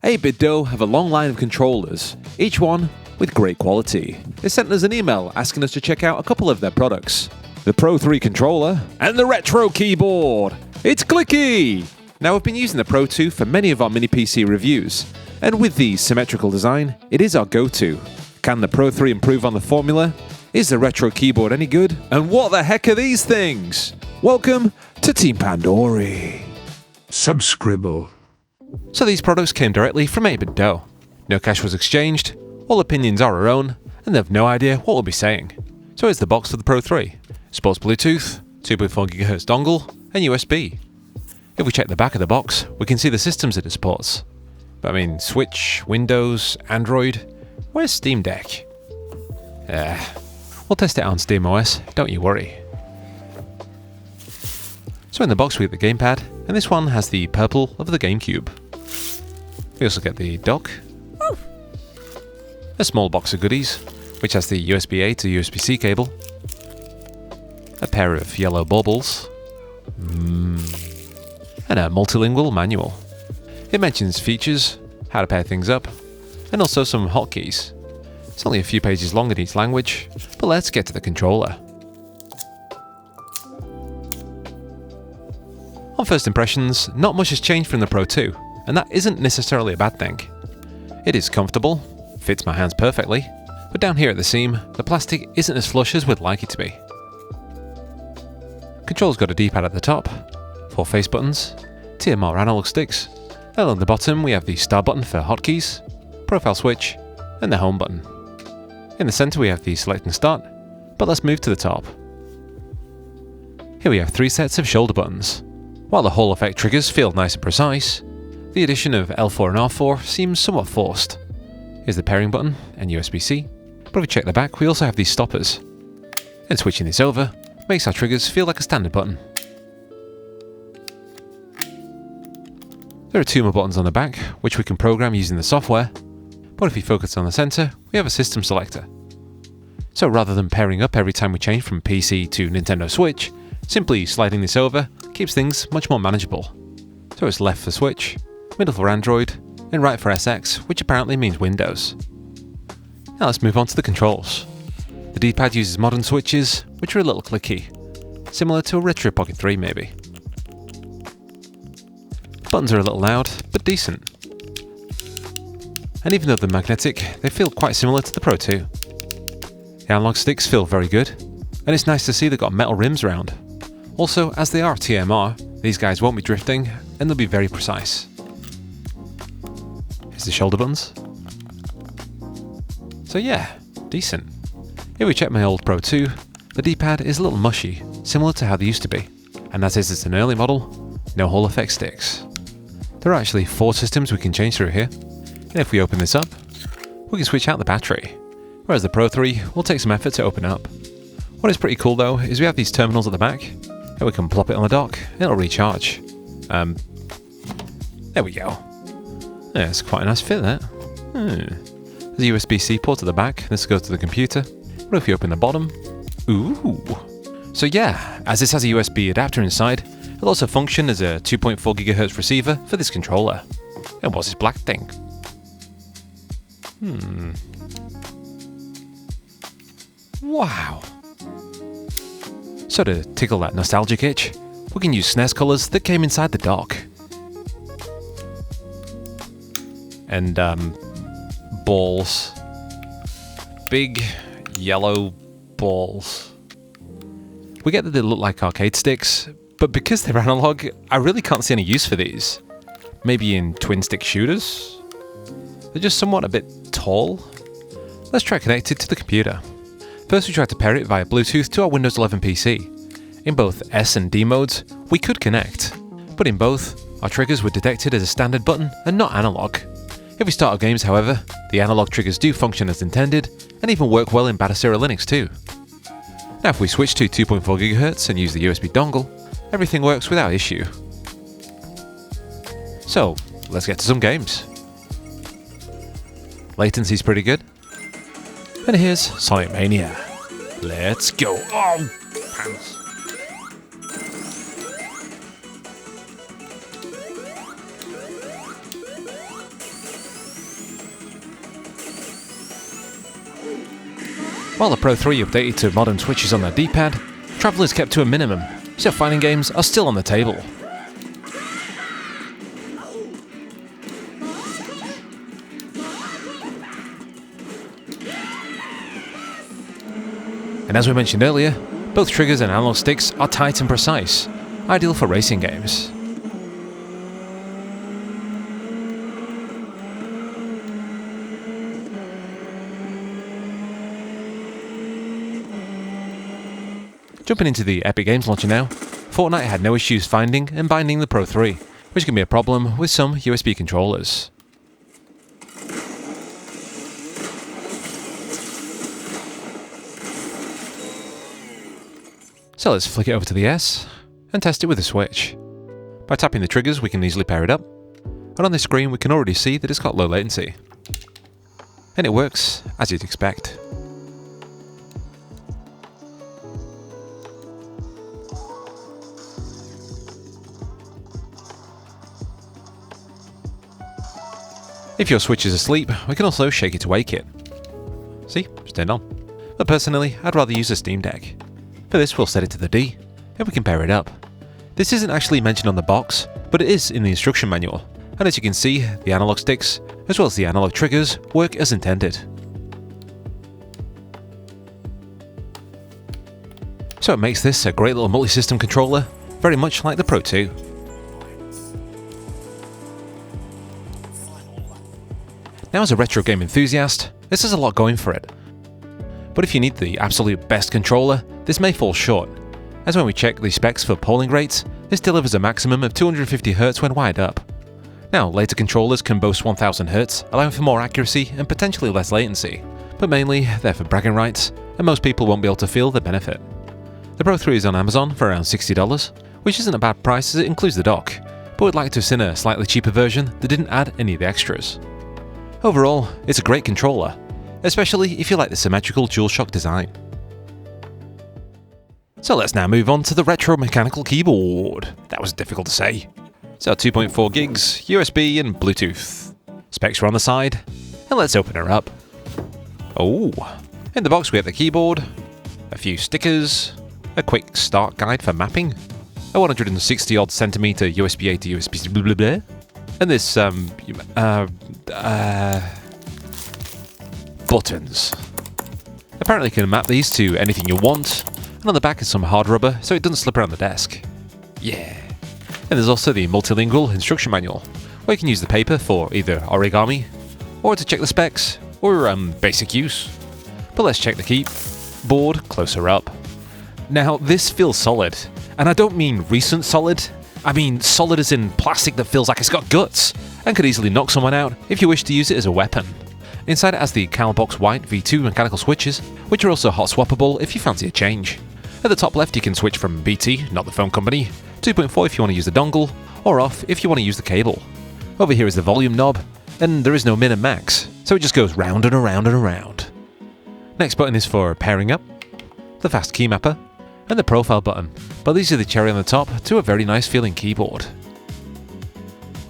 8BitDo have a long line of controllers, each one with great quality. They sent us an email asking us to check out a couple of their products. The Pro 3 controller and the Retro keyboard. It's clicky! Now we've been using the Pro 2 for many of our mini PC reviews, and with the symmetrical design, it is our go-to. Can the Pro 3 improve on the formula? Is the Retro keyboard any good? And what the heck are these things? Welcome to Team Pandori. Subscribble. So these products came directly from 8BitDo. No cash was exchanged, all opinions are our own, and they have no idea what we'll be saying. So here's the box for the Pro 3. Sports Bluetooth, 2.4 GHz dongle, and USB. If we check the back of the box, we can see the systems it supports. But I mean, Switch, Windows, Android, where's Steam Deck? We'll test it on SteamOS, don't you worry. So in the box we get the gamepad, and this one has the purple of the GameCube. We also get the dock, a small box of goodies, which has the USB-A to USB-C cable, a pair of yellow baubles, and a multilingual manual. It mentions features, how to pair things up, and also some hotkeys. It's only a few pages long in each language, but let's get to the controller. On first impressions, not much has changed from the Pro 2, and that isn't necessarily a bad thing. It is comfortable, fits my hands perfectly, but down here at the seam, the plastic isn't as flush as we'd like it to be. Control's got a D-pad at the top, 4 face buttons, TMR analog sticks, and on the bottom we have the start button for hotkeys, profile switch, and the home button. In the centre we have the select and start, but let's move to the top. Here we have 3 sets of shoulder buttons. While the Hall effect triggers feel nice and precise, the addition of L4 and R4 seems somewhat forced. Here's the pairing button and USB-C, but if we check the back we also have these stoppers. And switching this over makes our triggers feel like a standard button. There are 2 more buttons on the back, which we can program using the software, but if we focus on the centre, we have a system selector. So rather than pairing up every time we change from PC to Nintendo Switch, simply sliding this over keeps things much more manageable. So it's left for Switch, middle for Android, and right for SX, which apparently means Windows. Now let's move on to the controls. The D-pad uses modern switches, which are a little clicky, similar to a Retro Pocket 3 maybe. Buttons are a little loud, but decent. And even though they're magnetic, they feel quite similar to the Pro 2. The analog sticks feel very good, and it's nice to see they've got metal rims around. Also, as they are TMR, these guys won't be drifting, and they'll be very precise. Here's the shoulder buttons. So yeah, decent. If we check my old Pro 2, the D-pad is a little mushy, similar to how they used to be, and as is it's an early model, no Hall effect sticks. There are actually 4 systems we can change through here, and if we open this up, we can switch out the battery, whereas the Pro 3 will take some effort to open up. What is pretty cool though is we have these terminals at the back, and we can plop it on the dock and it'll recharge. There we go. Yeah, it's quite a nice fit there. There's a USB-C port at the back, this goes to the computer. But if you open the bottom, ooh. So yeah, as this has a USB adapter inside, it'll also function as a 2.4 GHz receiver for this controller. And what's this black thing? Wow. So to tickle that nostalgic itch, we can use SNES colours that came inside the dock. And balls. Big yellow balls. We get that they look like arcade sticks, but because they're analog, I really can't see any use for these. Maybe in twin stick shooters? They're just somewhat a bit tall. Let's try connect it to the computer. First we tried to pair it via Bluetooth to our Windows 11 PC. In both S and D modes, we could connect, but in both, our triggers were detected as a standard button and not analog. If we start our games, however, the analog triggers do function as intended, and even work well in Batacera Linux too. Now if we switch to 2.4 GHz and use the USB dongle, everything works without issue. So, let's get to some games. Latency's pretty good. And here's Sonic Mania. Let's go! Oh, pants. While the Pro 3 updated to modern switches on their D-pad, travel is kept to a minimum, so fighting games are still on the table. And as we mentioned earlier, both triggers and analog sticks are tight and precise, ideal for racing games. Jumping into the Epic Games launcher now, Fortnite had no issues finding and binding the Pro 3, which can be a problem with some USB controllers. So let's flick it over to the S and test it with the Switch. By tapping the triggers we can easily pair it up, and on this screen we can already see that it's got low latency. And it works as you'd expect. If your Switch is asleep, we can also shake it to wake it. See, it's turned on. But personally, I'd rather use a Steam Deck. For this, we'll set it to the D, and we can pair it up. This isn't actually mentioned on the box, but it is in the instruction manual, and as you can see, the analog sticks, as well as the analog triggers, work as intended. So it makes this a great little multi-system controller, very much like the Pro 2. Now as a retro game enthusiast, this has a lot going for it. But if you need the absolute best controller, this may fall short, as when we check the specs for polling rates, this delivers a maximum of 250Hz when wired up. Now, later controllers can boast 1000Hz, allowing for more accuracy and potentially less latency, but mainly they're for bragging rights, and most people won't be able to feel the benefit. The Pro 3 is on Amazon for around $60, which isn't a bad price as it includes the dock, but would like to have seen a slightly cheaper version that didn't add any of the extras. Overall, it's a great controller, especially if you like the symmetrical DualShock design. So let's now move on to the retro mechanical keyboard. That was difficult to say. So 2.4 gigs, USB and Bluetooth. Specs are on the side, and let's open her up. Oh, in the box we have the keyboard, a few stickers, a quick start guide for mapping, a 160 odd centimeter USB-A to USB blah blah blah, and this buttons. Apparently you can map these to anything you want, and on the back is some hard rubber so it doesn't slip around the desk. Yeah. And there's also the multilingual instruction manual, where you can use the paper for either origami, or to check the specs, or basic use. But let's check the keyboard closer up. Now this feels solid, and I don't mean recent solid, I mean solid as in plastic that feels like it's got guts, and could easily knock someone out if you wish to use it as a weapon. Inside it has the CalBox White V2 mechanical switches, which are also hot swappable if you fancy a change. At the top left you can switch from BT, not the phone company, 2.4 if you want to use the dongle, or off if you want to use the cable. Over here is the volume knob, and there is no min and max, so it just goes round and around and around. Next button is for pairing up, the fast key mapper, and the profile button, but these are the cherry on the top to a very nice feeling keyboard.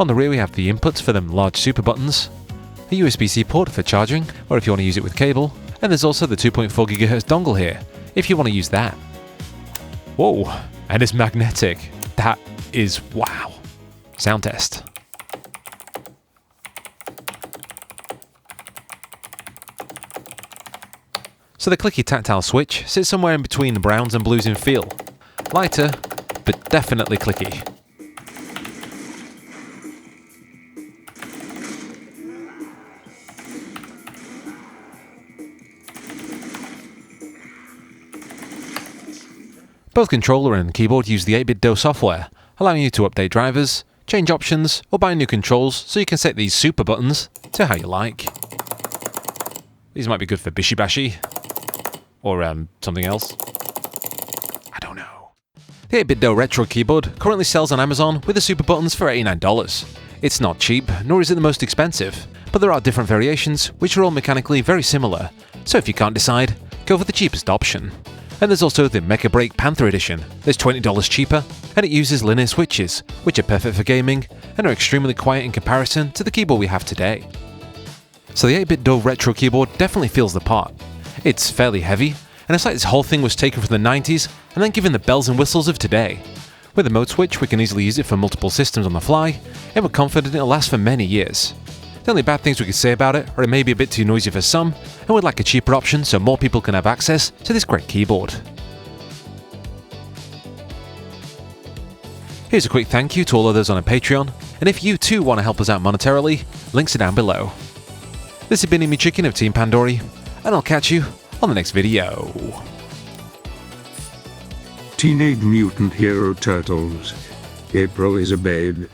On the rear we have the inputs for them large super buttons, a USB-C port for charging, or if you want to use it with cable, and there's also the 2.4 GHz dongle here, if you want to use that. Whoa, and it's magnetic. That is wow. Sound test. So the clicky tactile switch sits somewhere in between the browns and blues in feel. Lighter, but definitely clicky. Both controller and keyboard use the 8BitDo software, allowing you to update drivers, change options, or buy new controls so you can set these super buttons to how you like. These might be good for Bishi Bashi, or something else. I don't know. The 8BitDo Retro keyboard currently sells on Amazon with the super buttons for $89. It's not cheap, nor is it the most expensive, but there are different variations which are all mechanically very similar, so if you can't decide, go for the cheapest option. And there's also the Mecha Break Panther Edition that's $20 cheaper, and it uses linear switches, which are perfect for gaming and are extremely quiet in comparison to the keyboard we have today. So the 8BitDo Retro keyboard definitely feels the part, It's fairly heavy, and it's like this whole thing was taken from the 90s and then given the bells and whistles of today. With a mode switch, we can easily use it for multiple systems on the fly, and we're confident it'll last for many years. The only bad things we could say about it are it may be a bit too noisy for some, and we'd like a cheaper option so more people can have access to this great keyboard. Here's a quick thank you to all others on a Patreon, and if you too want to help us out monetarily, links are down below. This has been Emu Chicken of Team Pandori, and I'll catch you on the next video. Teenage Mutant Hero Turtles. April is a babe.